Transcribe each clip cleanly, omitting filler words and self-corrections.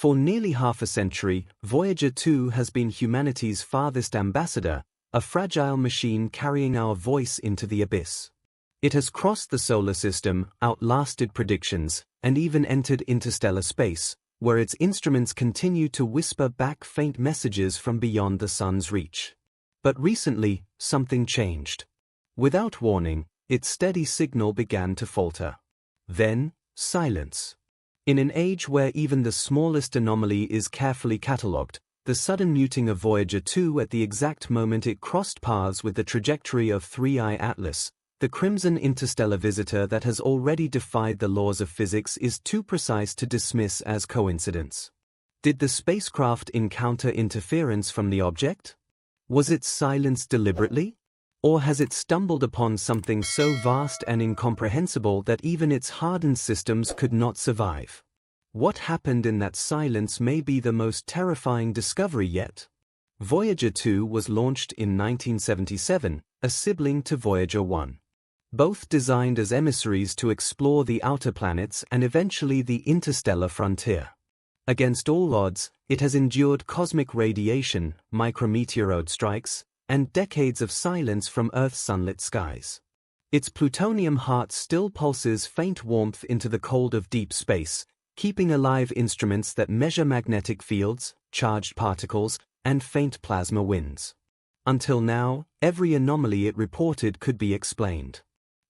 For nearly half a century, Voyager 2 has been humanity's farthest ambassador, a fragile machine carrying our voice into the abyss. It has crossed the solar system, outlasted predictions, and even entered interstellar space, where its instruments continue to whisper back faint messages from beyond the sun's reach. But recently, something changed. Without warning, its steady signal began to falter. Then, silence. In an age where even the smallest anomaly is carefully catalogued, the sudden muting of Voyager 2 at the exact moment it crossed paths with the trajectory of 3I Atlas, the crimson interstellar visitor that has already defied the laws of physics, is too precise to dismiss as coincidence. Did the spacecraft encounter interference from the object? Was it silenced deliberately? Or has it stumbled upon something so vast and incomprehensible that even its hardened systems could not survive? What happened in that silence may be the most terrifying discovery yet. Voyager 2 was launched in 1977, a sibling to Voyager 1. Both designed as emissaries to explore the outer planets and eventually the interstellar frontier. Against all odds, it has endured cosmic radiation, micrometeoroid strikes, and decades of silence from Earth's sunlit skies. Its plutonium heart still pulses faint warmth into the cold of deep space, keeping alive instruments that measure magnetic fields, charged particles, and faint plasma winds. Until now, every anomaly it reported could be explained.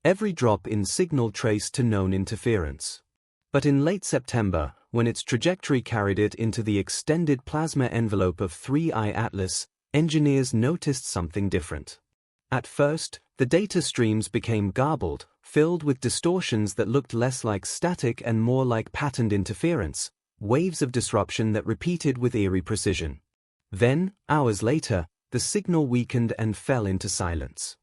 Every drop in signal traced to known interference. But in late September, when its trajectory carried it into the extended plasma envelope of 3I Atlas, engineers noticed something different. At first, the data streams became garbled, filled with distortions that looked less like static and more like patterned interference, waves of disruption that repeated with eerie precision. Then, hours later, the signal weakened and fell into silence.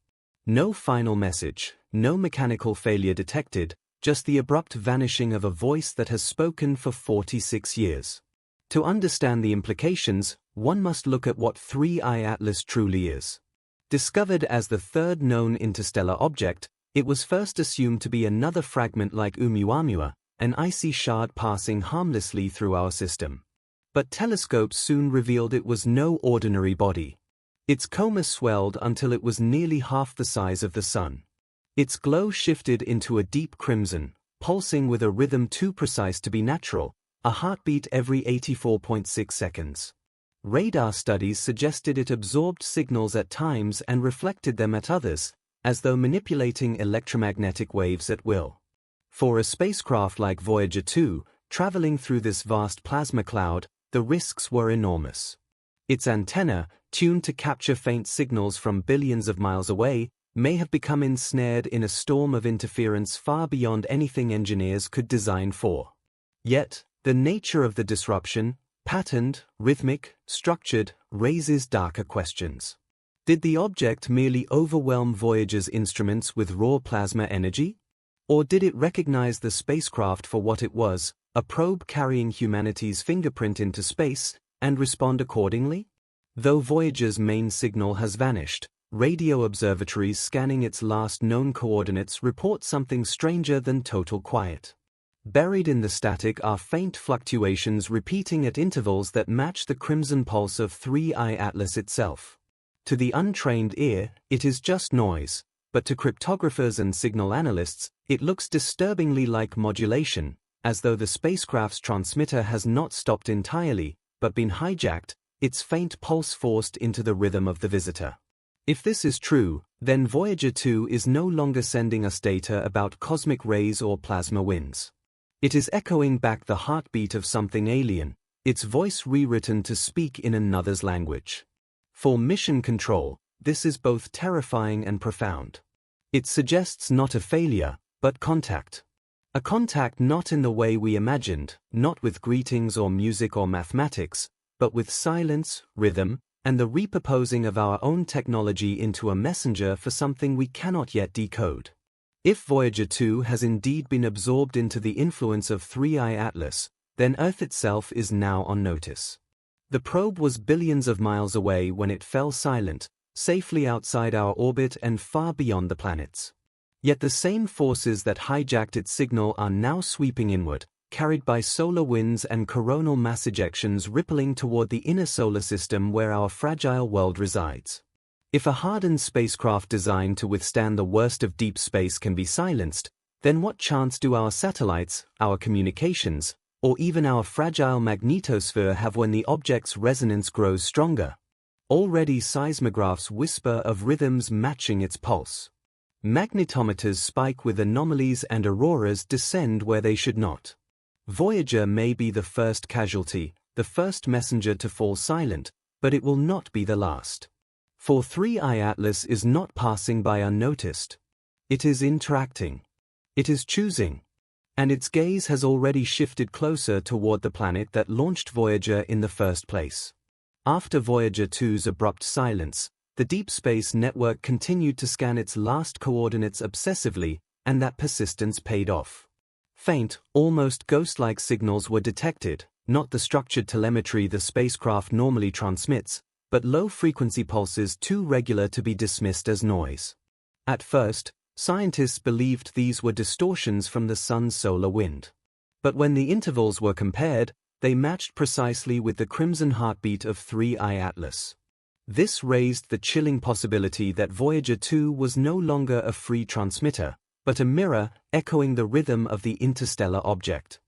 No final message, no mechanical failure detected, just the abrupt vanishing of a voice that has spoken for 46 years. To understand the implications, one must look at what 3I Atlas truly is. Discovered as the third known interstellar object, it was first assumed to be another fragment like oumuamua, an icy shard passing harmlessly through our system. But telescopes soon revealed it was no ordinary body. Its coma swelled until it was nearly half the size of the Sun. Its glow shifted into a deep crimson, pulsing with a rhythm too precise to be natural, a heartbeat every 84.6 seconds. Radar studies suggested it absorbed signals at times and reflected them at others, as though manipulating electromagnetic waves at will. For a spacecraft like Voyager 2, traveling through this vast plasma cloud, the risks were enormous. Its antenna, tuned to capture faint signals from billions of miles away, may have become ensnared in a storm of interference far beyond anything engineers could design for. Yet, the nature of the disruption, patterned, rhythmic, structured, raises darker questions. Did the object merely overwhelm Voyager's instruments with raw plasma energy? Or did it recognize the spacecraft for what it was, a probe carrying humanity's fingerprint into space, and respond accordingly? Though Voyager's main signal has vanished, radio observatories scanning its last known coordinates report something stranger than total quiet. Buried in the static are faint fluctuations repeating at intervals that match the crimson pulse of 3I Atlas itself. To the untrained ear, it is just noise, but to cryptographers and signal analysts, it looks disturbingly like modulation, as though the spacecraft's transmitter has not stopped entirely, but been hijacked, its faint pulse forced into the rhythm of the visitor. If this is true, then Voyager 2 is no longer sending us data about cosmic rays or plasma winds. It is echoing back the heartbeat of something alien, its voice rewritten to speak in another's language. For mission control, this is both terrifying and profound. It suggests not a failure, but contact. A contact not in the way we imagined, not with greetings or music or mathematics, but with silence, rhythm, and the repurposing of our own technology into a messenger for something we cannot yet decode. If Voyager 2 has indeed been absorbed into the influence of 3I Atlas, then Earth itself is now on notice. The probe was billions of miles away when it fell silent, safely outside our orbit and far beyond the planets. Yet the same forces that hijacked its signal are now sweeping inward, carried by solar winds and coronal mass ejections rippling toward the inner solar system where our fragile world resides. If a hardened spacecraft designed to withstand the worst of deep space can be silenced, then what chance do our satellites, our communications, or even our fragile magnetosphere have when the object's resonance grows stronger? Already seismographs whisper of rhythms matching its pulse. Magnetometers spike with anomalies and auroras descend where they should not. Voyager may be the first casualty, the first messenger to fall silent, but it will not be the last. For 3I Atlas is not passing by unnoticed. It is interacting. It is choosing. And its gaze has already shifted closer toward the planet that launched Voyager in the first place. After Voyager 2's abrupt silence, the Deep Space Network continued to scan its last coordinates obsessively, and that persistence paid off. Faint, almost ghost-like signals were detected, not the structured telemetry the spacecraft normally transmits, but low-frequency pulses too regular to be dismissed as noise. At first, scientists believed these were distortions from the sun's solar wind. But when the intervals were compared, they matched precisely with the crimson heartbeat of 3I Atlas. This raised the chilling possibility that Voyager 2 was no longer a free transmitter, but a mirror echoing the rhythm of the interstellar object.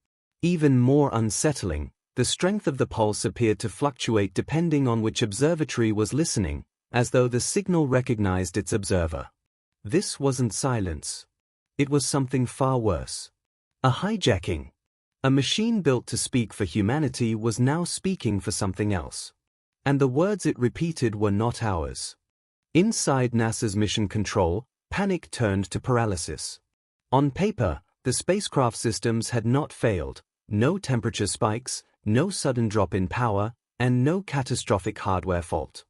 Even more unsettling, the strength of the pulse appeared to fluctuate depending on which observatory was listening, as though the signal recognized its observer. This wasn't silence. It was something far worse. A hijacking. A machine built to speak for humanity was now speaking for something else. And the words it repeated were not ours. Inside NASA's mission control, panic turned to paralysis. On paper, the spacecraft systems had not failed, no temperature spikes, no sudden drop in power, and no catastrophic hardware fault.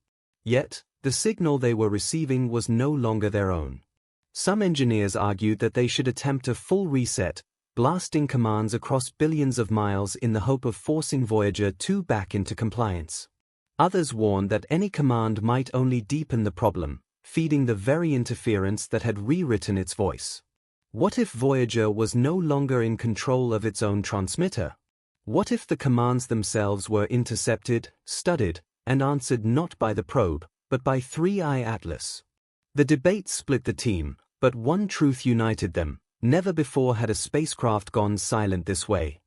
Yet, the signal they were receiving was no longer their own. Some engineers argued that they should attempt a full reset, blasting commands across billions of miles in the hope of forcing Voyager 2 back into compliance. Others warned that any command might only deepen the problem, feeding the very interference that had rewritten its voice. What if Voyager was no longer in control of its own transmitter? What if the commands themselves were intercepted, studied, and answered not by the probe, but by 3I Atlas? The debate split the team, but one truth united them: never before had a spacecraft gone silent this way.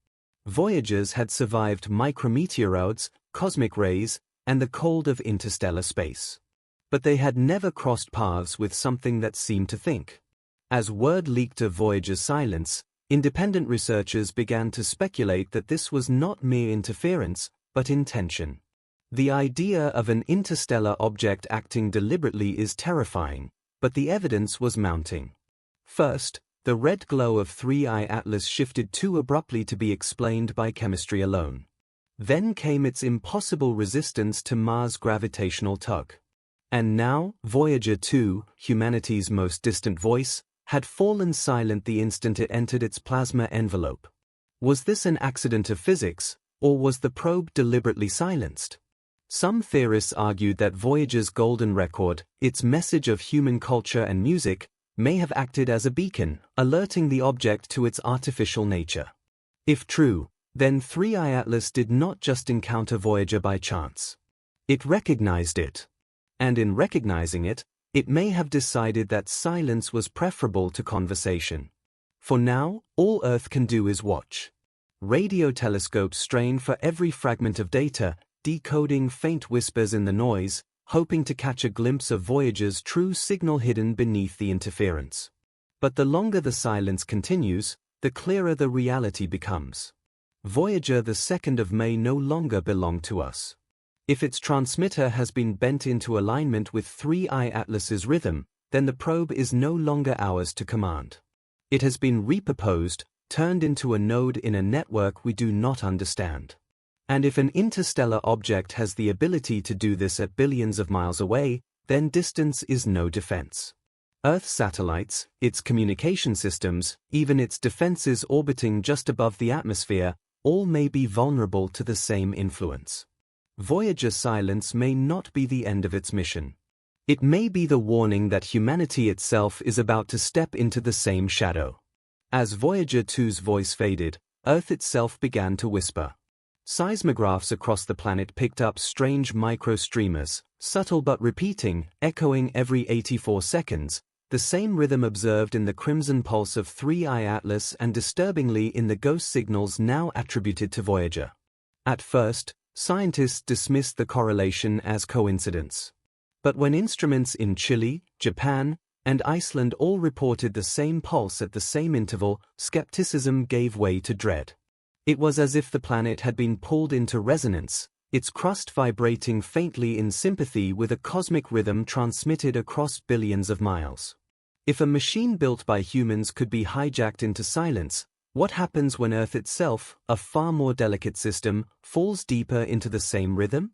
Voyagers had survived micrometeoroids, cosmic rays, and the cold of interstellar space. But they had never crossed paths with something that seemed to think. As word leaked of Voyager's silence, independent researchers began to speculate that this was not mere interference, but intention. The idea of an interstellar object acting deliberately is terrifying, but the evidence was mounting. First, the red glow of 3I Atlas shifted too abruptly to be explained by chemistry alone. Then came its impossible resistance to Mars' gravitational tug. And now, Voyager 2, humanity's most distant voice, had fallen silent the instant it entered its plasma envelope. Was this an accident of physics, or was the probe deliberately silenced? Some theorists argued that Voyager's golden record, its message of human culture and music, may have acted as a beacon, alerting the object to its artificial nature. If true, then 3I Atlas did not just encounter Voyager by chance. It recognized it. And in recognizing it, it may have decided that silence was preferable to conversation. For now, all Earth can do is watch. Radio telescopes strain for every fragment of data, decoding faint whispers in the noise, hoping to catch a glimpse of Voyager's true signal hidden beneath the interference. But the longer the silence continues, the clearer the reality becomes. Voyager the 2nd of May no longer belonged to us. If its transmitter has been bent into alignment with 3I Atlas's rhythm, then the probe is no longer ours to command. It has been repurposed, turned into a node in a network we do not understand. And if an interstellar object has the ability to do this at billions of miles away, then distance is no defense. Earth's satellites, its communication systems, even its defenses orbiting just above the atmosphere, all may be vulnerable to the same influence. Voyager's silence may not be the end of its mission. It may be the warning that humanity itself is about to step into the same shadow. As Voyager 2's voice faded, Earth itself began to whisper. Seismographs across the planet picked up strange microstreamers, subtle but repeating, echoing every 84 seconds, the same rhythm observed in the crimson pulse of 3I Atlas and disturbingly in the ghost signals now attributed to Voyager. At first, scientists dismissed the correlation as coincidence. But when instruments in Chile, Japan, and Iceland all reported the same pulse at the same interval, skepticism gave way to dread. It was as if the planet had been pulled into resonance, its crust vibrating faintly in sympathy with a cosmic rhythm transmitted across billions of miles. If a machine built by humans could be hijacked into silence, what happens when Earth itself, a far more delicate system, falls deeper into the same rhythm?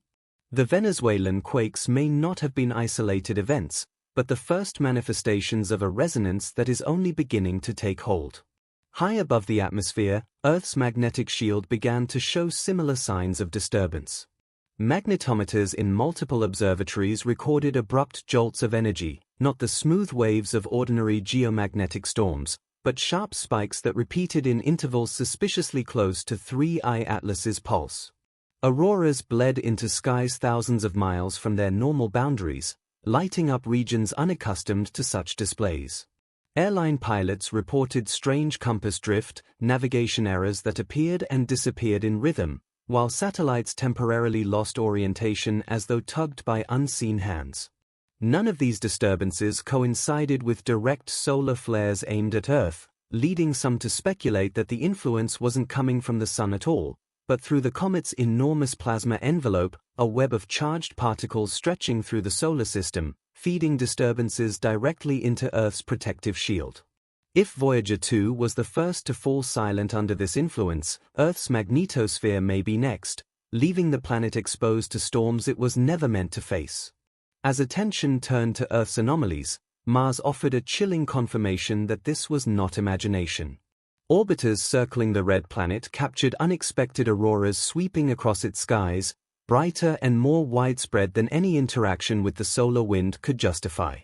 The Venezuelan quakes may not have been isolated events, but the first manifestations of a resonance that is only beginning to take hold. High above the atmosphere, Earth's magnetic shield began to show similar signs of disturbance. Magnetometers in multiple observatories recorded abrupt jolts of energy, not the smooth waves of ordinary geomagnetic storms, but sharp spikes that repeated in intervals suspiciously close to 3I Atlas's pulse. Auroras bled into skies thousands of miles from their normal boundaries, lighting up regions unaccustomed to such displays. Airline pilots reported strange compass drift, navigation errors that appeared and disappeared in rhythm, while satellites temporarily lost orientation as though tugged by unseen hands. None of these disturbances coincided with direct solar flares aimed at Earth, leading some to speculate that the influence wasn't coming from the Sun at all, but through the comet's enormous plasma envelope, a web of charged particles stretching through the solar system, feeding disturbances directly into Earth's protective shield. If Voyager 2 was the first to fall silent under this influence, Earth's magnetosphere may be next, leaving the planet exposed to storms it was never meant to face. As attention turned to Earth's anomalies, Mars offered a chilling confirmation that this was not imagination. Orbiters circling the red planet captured unexpected auroras sweeping across its skies, brighter and more widespread than any interaction with the solar wind could justify.